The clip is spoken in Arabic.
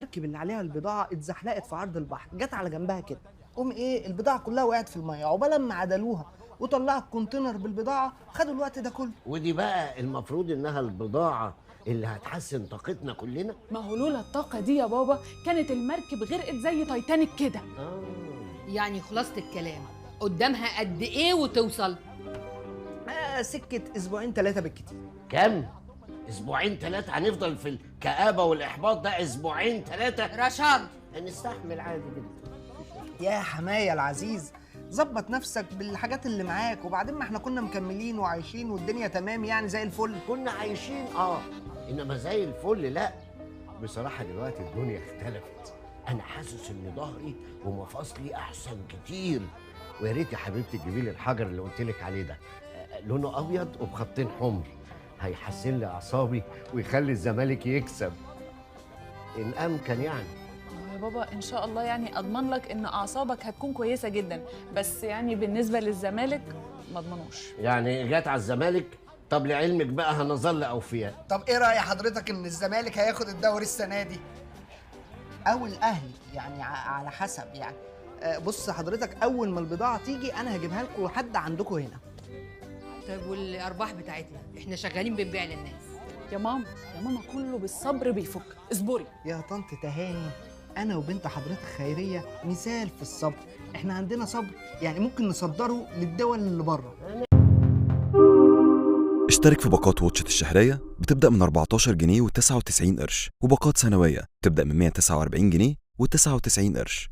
المركب اللي عليها البضاعه اتزحلقت في عرض البحر، جت على جنبها كده، قوم ايه البضاعه كلها وقعت في الميه، عقبال ما عدلوها وطلعوا الكونتينر بالبضاعه خدوا الوقت ده كله. ودي بقى المفروض انها البضاعة اللي هتحسن طاقتنا كلنا. ما هو لولا الطاقة دي يا بابا كانت المركب غرقت زي تايتانيك كده. يعني خلاصة الكلام قدامها قد ايه وتوصل؟ سكه اسبوعين 3 بالكتير. كم؟ اسبوعين 3 هنفضل في الكآبة والاحباط ده اسبوعين 3؟ رشاد هنستحمل عادي جدا. يا حماية العزيز، ظبط نفسك بالحاجات اللي معاك، وبعدين ما احنا كنا مكملين وعايشين والدنيا تمام يعني زي الفل. كنا عايشين انما زي الفل لا. بصراحة دلوقتي الدنيا اختلفت، انا حاسس ان ظهري ومفاصلي احسن كتير. ويا ريت يا حبيبتي تجيبي لي الحجر اللي قلت لك عليه ده، لونه ابيض وبخطين حمر، هيحسن لي اعصابي ويخلي الزمالك يكسب ان امكن يعني. يا بابا ان شاء الله يعني اضمن لك ان اعصابك هتكون كويسة جدا، بس يعني بالنسبة للزمالك ما اضمنوش. يعني جت على الزمالك؟ طب لعلمك بقى هنظل اوفياء. طب ايه رأي حضرتك ان الزمالك هياخد الدوري السنة دي؟ او الاهلي يعني على حسب يعني. بص حضرتك، اول ما البضاعة تيجي انا هجيبها لكم لحد عندكم هنا. طيب والارباح بتاعتنا احنا شغالين بنبيع للناس. يا ماما يا ماما كله بالصبر بيفك، اصبري. يا طنط تهاني، انا وبنت حضرتك خيرية مثال في الصبر، احنا عندنا صبر يعني ممكن نصدره للدول اللي بره. اشترك في باقات واتشت الشهرية بتبدأ من 14 جنيه و99 قرش، وباقات سنوية بتبدأ من 149 جنيه و99 قرش.